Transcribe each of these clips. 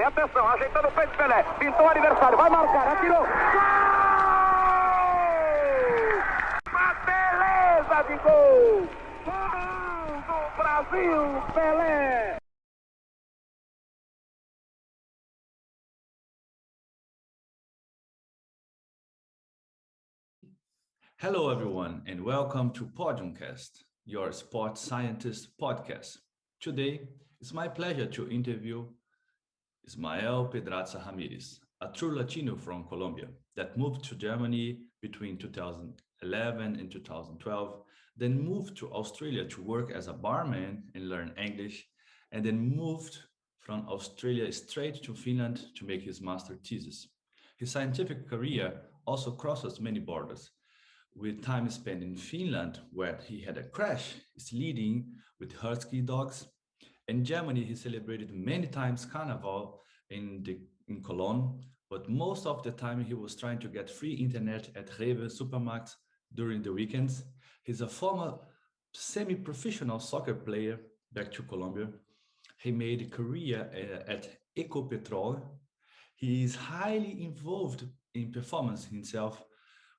atenção, ajeitando o peito Pelé, pintou o adversário, vai marcar, atirou. Gol! Uma beleza de gol! Gol do Brasil, Pelé! Hello, everyone, and welcome to Podium Cast, your sports scientist podcast. Today, it's my pleasure to interview Ismael Pedraza-Ramírez, a true Latino from Colombia that moved to Germany between 2011 and 2012, then moved to Australia to work as a barman and learn English, and then moved from Australia straight to Finland to make his master thesis. His scientific career also crosses many borders, with time spent in Finland, where he had a crash sledding with husky dogs. In Germany, he celebrated many times Carnival in Cologne, but most of the time he was trying to get free internet at Rewe supermarkets during the weekends. He's a former semi-professional soccer player back to Colombia. He made a career at Ecopetrol. He is highly involved in performance himself,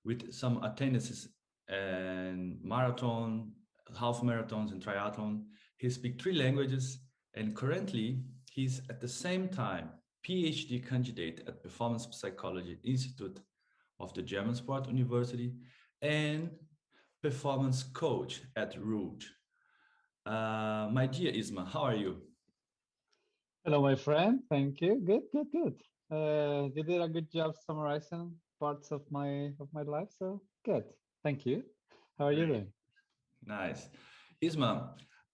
with some attendances and marathon, half marathons and triathlon. He speaks 3 languages, and currently he's at the same time PhD candidate at Performance Psychology Institute of the German Sport University and performance coach at Rouge. My dear Isma, how are you? Hello, my friend. Thank you. Good. You did a good job summarizing parts of my life, so good. Thank you. How are you doing? Nice. Isma,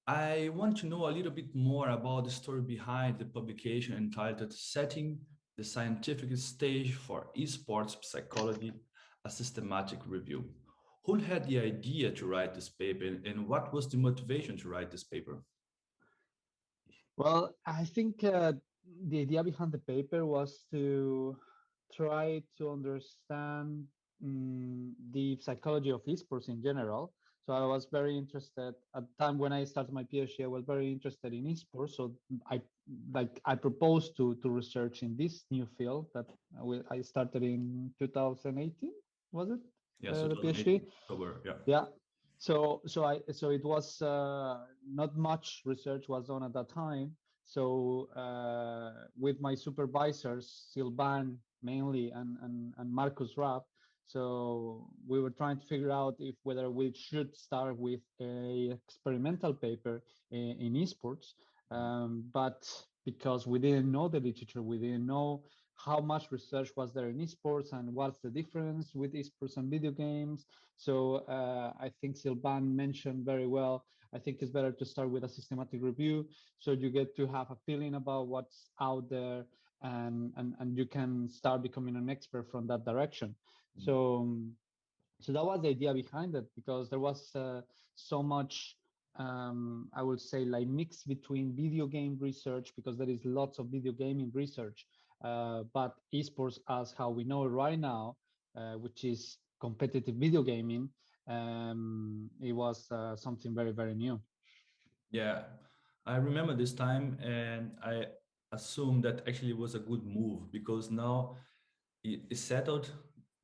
I want to know a little bit more about the story behind the publication entitled Setting the Scientific Stage for Esports Psychology, a Systematic Review. Who had the idea to write this paper, and what was the motivation to write this paper? Well, I think the idea behind the paper was to try to understand the psychology of esports in general. So I was very interested at the time when I started my PhD. I was very interested in esports. So I proposed to research in this new field that I started in 2018. Was it? Yes, The PhD. October, yeah. Yeah. So it was not much research was done at that time. So with my supervisors, Silvan mainly and Marcus Rapp, so we were trying to figure out whether we should start with a experimental paper in esports, but because we didn't know the literature, we didn't know how much research was there in esports and what's the difference with esports and video games. So I think Silvan mentioned very well, I think it's better to start with a systematic review, so you get to have a feeling about what's out there, and you can start becoming an expert from that direction. So that was the idea behind it, because there was so much I would say like mix between video game research, because there is lots of video gaming research, but esports as how we know it right now, which is competitive video gaming, it was something very, very new. Yeah, I remember this time, and I assume that actually was a good move, because now it's settled.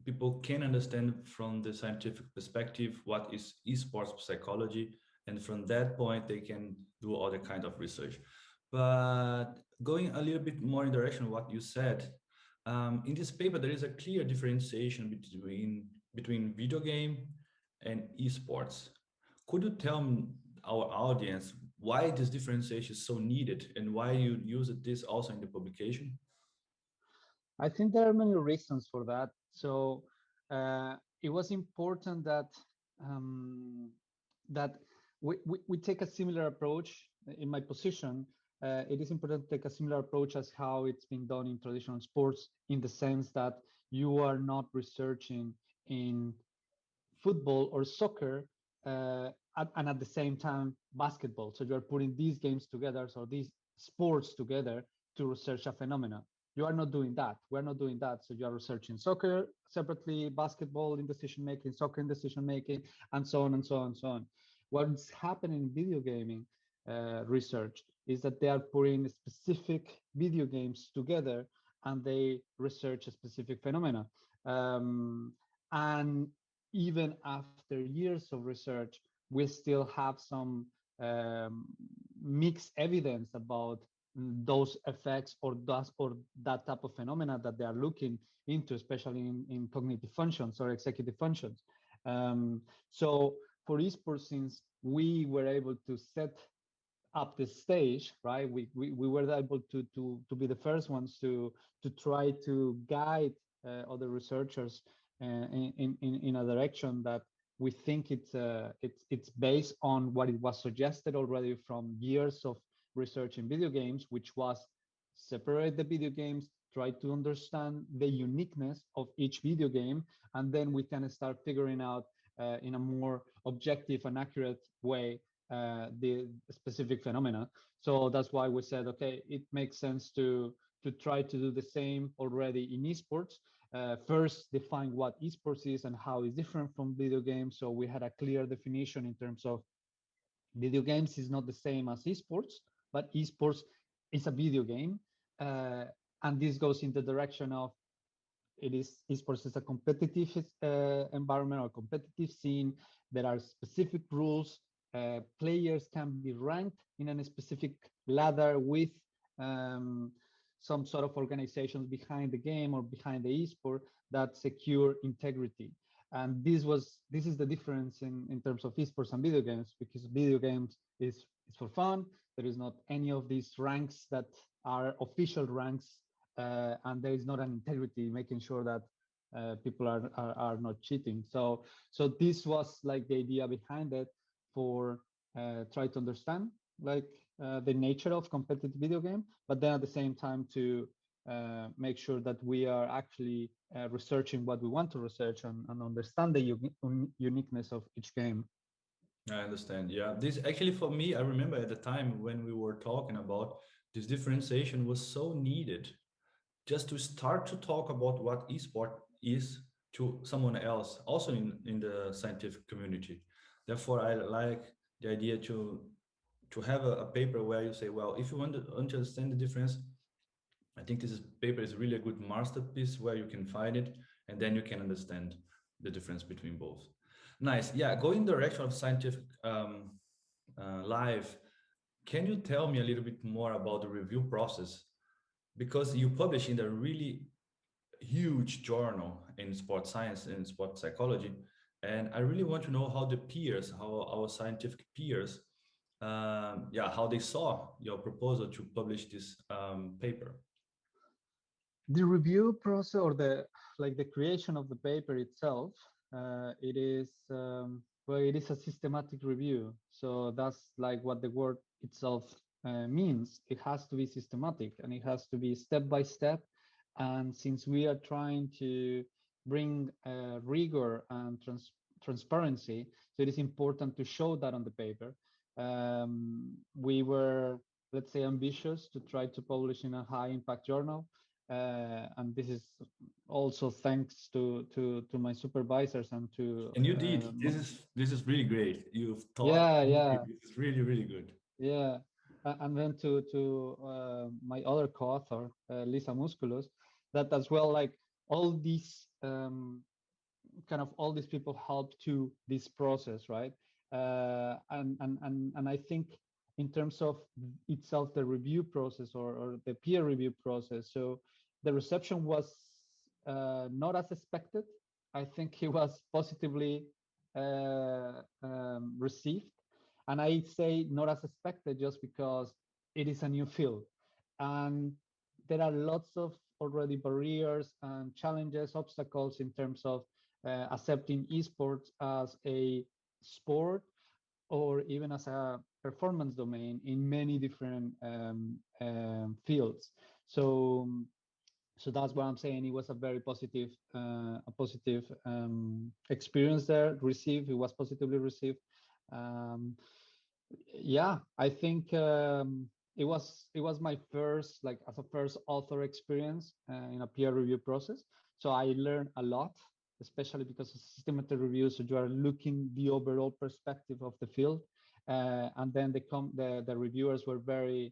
People can understand from the scientific perspective what is esports psychology, and from that point they can do other kind of research. But going a little bit more in direction of what you said, in this paper there is a clear differentiation between video game and esports. Could you tell our audience why this differentiation is so needed, and why you use this also in the publication? I think there are many reasons for that. So it was important that that we take a similar approach. In my position, it is important to take a similar approach as how it's been done in traditional sports, in the sense that you are not researching in football or soccer and at the same time basketball. So you're putting these games together, so these sports together, to research a phenomena. You are not doing that. We're not doing that. So you are researching soccer separately, basketball in decision making, soccer in decision making, and so on and so on and so on. What's happening in video gaming research is that they are putting specific video games together and they research a specific phenomena. And even after years of research, we still have some um, mixed evidence about those effects or that type of phenomena that they are looking into, especially in cognitive functions or executive functions. So for esports, since we were able to set up the stage, right, we were able to be the first ones to try to guide other researchers in a direction that we think it's based on what it was suggested already from years of research in video games, which was separate the video games, try to understand the uniqueness of each video game, and then we can start figuring out in a more objective and accurate way the specific phenomena. So that's why we said, okay, it makes sense to try to do the same already in esports. First, define what esports is and how it's different from video games. So we had a clear definition in terms of video games is not the same as esports, but esports is a video game. And this goes in the direction of esports is a competitive environment or competitive scene. There are specific rules. Players can be ranked in a specific ladder with some sort of organizations behind the game or behind the esport that secure integrity. And this is the difference in terms of esports and video games, because video games is for fun. There is not any of these ranks that are official ranks, and there is not an integrity making sure that people are not cheating. So this was like the idea behind it, for try to understand like the nature of competitive video game, but then at the same time to make sure that we are actually researching what we want to research and understand the uniqueness of each game. I understand. Yeah, this actually for me, I remember at the time when we were talking about this differentiation was so needed just to start to talk about what esport is to someone else, also in the scientific community. Therefore, I like the idea to have a paper where you say, well, if you want to understand the difference, I think paper is really a good masterpiece where you can find it, and then you can understand the difference between both. Nice. Yeah, going in the direction of scientific life, can you tell me a little bit more about the review process? Because you publish in a really huge journal in sports science and sports psychology, and I really want to know how the peers, how our scientific peers, how they saw your proposal to publish this paper. The review process, or the creation of the paper itself, it is it is a systematic review. So that's like what the word itself means. It has to be systematic and it has to be step by step. And since we are trying to bring rigor and transparency, so it is important to show that on the paper. We were, let's say, ambitious to try to publish in a high impact journal. And this is also thanks to my supervisors and to. And you did. This is really great. You've taught. Yeah. It's really, really good. Yeah, and then to my other co-author, Lisa Musculos, that as well, like all these kind of all these people help to this process, right? And I think in terms of itself, the review process or the peer review process, so the reception was not as expected. I think it was positively received. And I say not as expected just because it is a new field. And there are lots of already barriers and challenges, obstacles in terms of accepting esports as a sport or even as a performance domain in many different fields. So that's what I'm saying. It was a very positive, experience there. It was positively received. Yeah, I think it was my first, like as a first author experience in a peer review process. So I learned a lot, especially because of systematic review. So you are looking the overall perspective of the field. and then the reviewers were very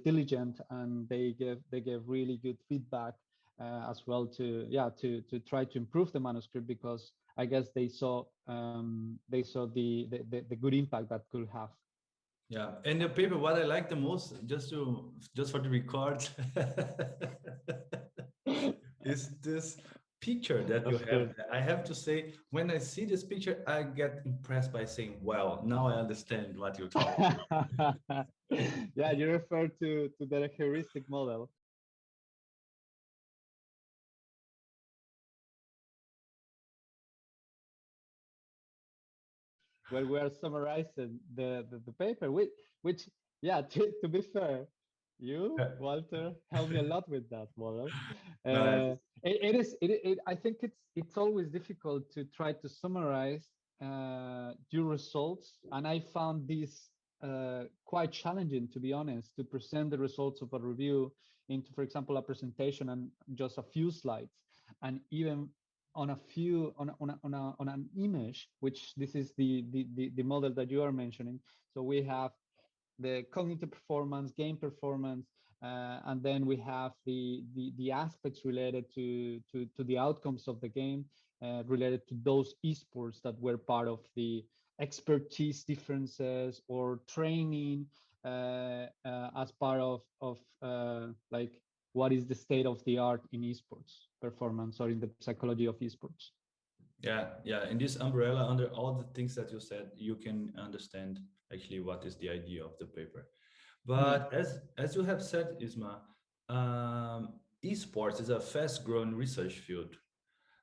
diligent, and they gave really good feedback as well to try to improve the manuscript, because I guess they saw the good impact that could have. Yeah, and the paper, what I like the most, just for the record, is this picture that you Of have. course. I have to say, when I see this picture, I get impressed by saying, "Well, now I understand what you're talking." Yeah, you refer to the heuristic model. Where we are summarizing the paper, which yeah, to be fair, you, Walter, helped me a lot with that model. Nice. I think it's always difficult to try to summarize your results, and I found this quite challenging, to be honest, to present the results of a review into, for example, a presentation and just a few slides, and even on a few on an image, which this is the model that you are mentioning. So we have the cognitive performance, game performance, and then we have the aspects related to the outcomes of the game, related to those esports that were part of the expertise differences or training, as part of like what is the state of the art in esports performance or in the psychology of esports. Yeah, yeah. In this umbrella, under all the things that you said, you can understand actually what is the idea of the paper. But as you have said, Isma, esports is a fast-growing research field.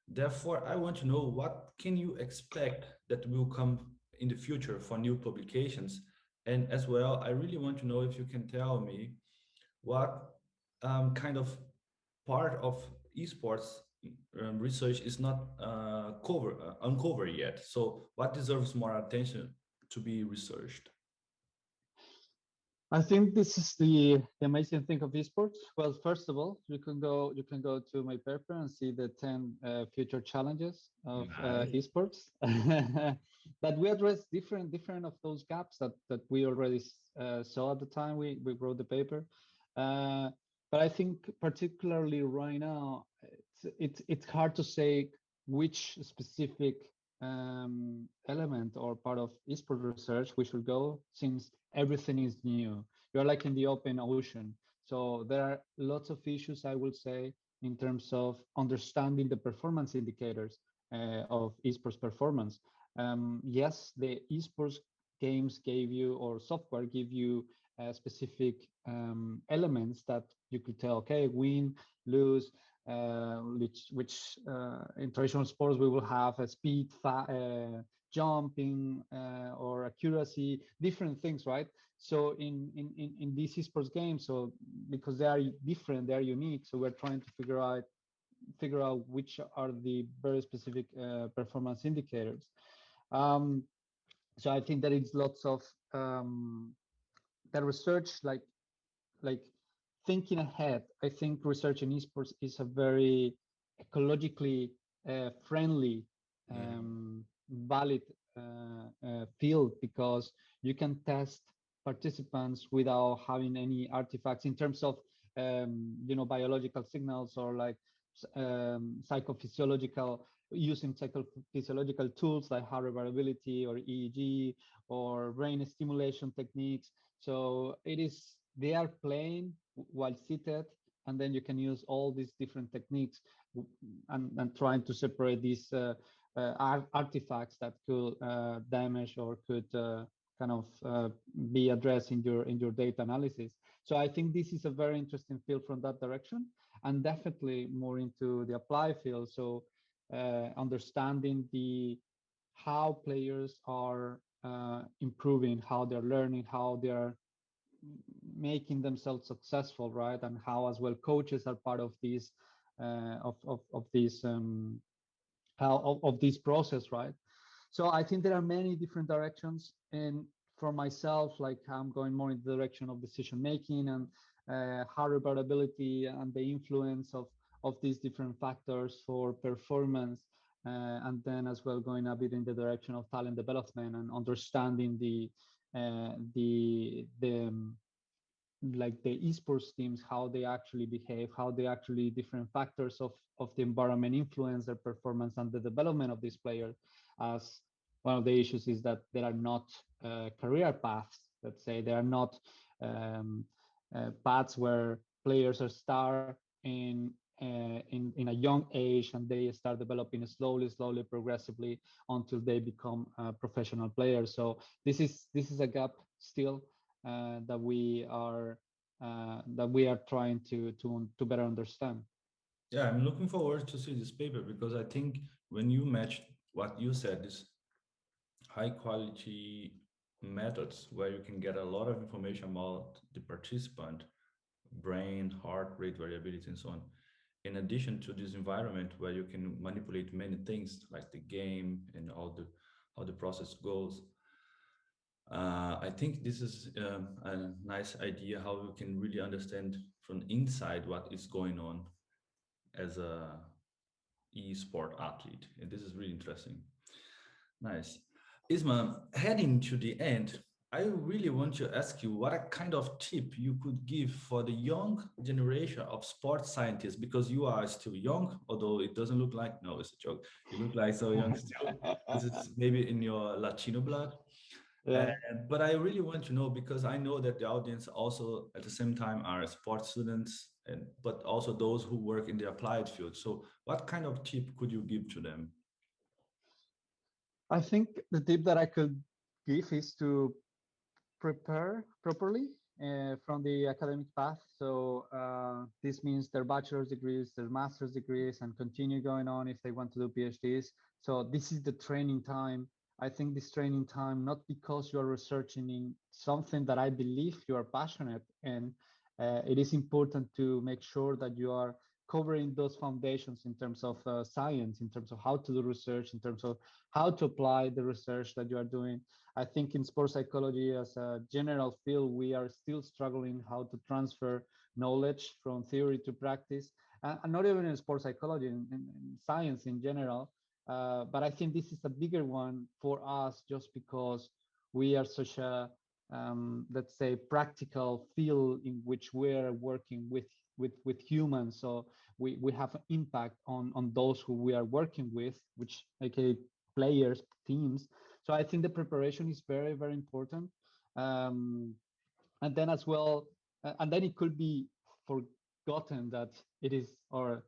Therefore, I want to know, what can you expect that will come in the future for new publications? And as well, I really want to know if you can tell me what kind of part of esports research is not uncovered yet. So what deserves more attention to be researched? I think this is the amazing thing of esports. Well, first of all, you can go to my paper and see the 10 future challenges of Nice. esports. That we address different of those gaps that we already saw at the time we wrote the paper. Uh, but I think particularly right now, it's hard to say which specific element or part of esports research we should go, since everything is new. You're like in the open ocean. So there are lots of issues, I will say, in terms of understanding the performance indicators of esports performance. Yes, the esports games gave you, or software give you specific elements that you could tell, okay, win, lose, which in traditional sports we will have a speed, jumping, or accuracy, different things, right? So in these esports games, so because they are different, they are unique, so we're trying to figure out which are the very specific performance indicators. So I think that it's lots of the research, like thinking ahead. I think research in esports is a very ecologically friendly, valid field, because you can test participants without having any artifacts in terms of biological signals, or like psychophysiological, using psychophysiological tools like heart rate variability or EEG or brain stimulation techniques. So they are playing while seated, and then you can use all these different techniques and trying to separate these artifacts that could damage or could kind of be addressed in your data analysis. So I think this is a very interesting field from that direction, and definitely more into the applied field. So understanding how players are improving, how they're learning, how they're making themselves successful, right? And how as well coaches are part of these of this of this process, right? So I think there are many different directions, and for myself, like I'm going more in the direction of decision making and heart rate variability and the influence of these different factors for performance. and then as well going a bit in the direction of talent development and understanding like the esports teams, how they actually behave, how they actually different factors of the environment influence their performance and the development of these players. As one of the issues is that there are not career paths. Let's say there are not paths where players are start in a young age and they start developing slowly, progressively until they become professional players. So this is a gap still that we are trying to better understand. Yeah, I'm looking forward to see this paper because I think when you match what you said, this high quality methods where you can get a lot of information about the participant, brain, heart rate variability, and so on. In addition to this environment where you can manipulate many things like the game and all the how the process goes. I think this is a nice idea how you can really understand from inside what is going on as a e-sport athlete, and this is really interesting. Nice. Isma, heading to the end, I really want to ask you what a kind of tip you could give for the young generation of sports scientists, because you are still young, although it doesn't look like, no, it's a joke. You look like so young still. This is maybe in your Latino blood. Yeah. But I really want to know because I know that the audience also at the same time are sports students, and but also those who work in the applied field. So what kind of tip could you give to them? I think the tip that I could give is to prepare properly from the academic path. So this means their bachelor's degrees, their master's degrees, and continue going on if they want to do PhDs. So this is the training time. I think this training time, not because you are researching in something that I believe you are passionate in, it is important to make sure that you are covering those foundations in terms of science, in terms of how to do research, in terms of how to apply the research that you are doing. I think in sports psychology as a general field, we are still struggling how to transfer knowledge from theory to practice, and not even in sports psychology, in science in general. But I think this is a bigger one for us just because we are such a, let's say, practical field in which we're working with humans. So we have an impact on those who we are working with, which aka players, teams. So I think the preparation is very, very important. And then as well, and then it could be forgotten that it is, or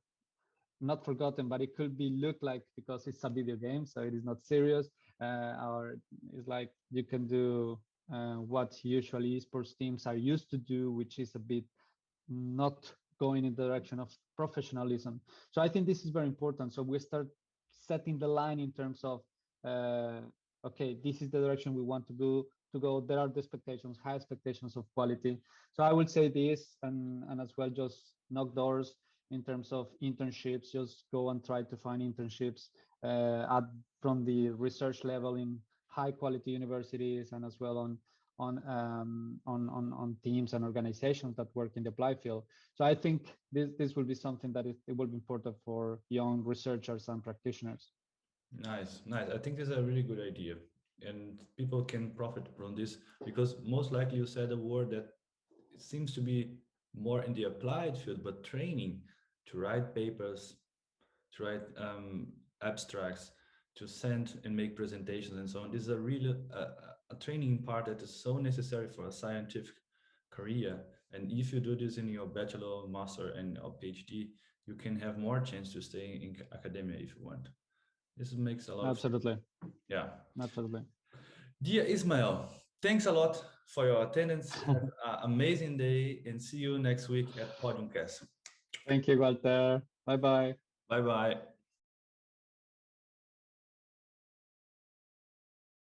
not forgotten, but it could be look like because it's a video game, so it is not serious, or it's like you can do what usually sports teams are used to do, which is a bit not going in the direction of professionalism. So I think this is very important. So we start setting the line in terms of, okay, this is the direction we want to go. There are the expectations, high expectations of quality. So I would say this, and as well, just knock doors in terms of internships. Just go and try to find internships from the research level in high quality universities, and as well on teams and organizations that work in the applied field. So I think this will be something that it will be important for young researchers and practitioners. Nice, nice. I think this is a really good idea, and people can profit from this because most likely you said a word that seems to be more in the applied field, but training to write papers, to write abstracts, to send and make presentations and so on. This is a really a training part that is so necessary for a scientific career. And if you do this in your bachelor, master, and or PhD, you can have more chance to stay in academia if you want. This makes a lot of sense. Absolutely. Yeah. Absolutely. Dear Ismael, thanks a lot for your attendance. Have an amazing day and see you next week at Podium Cast. Thank you, Walter. Bye-bye. Bye-bye.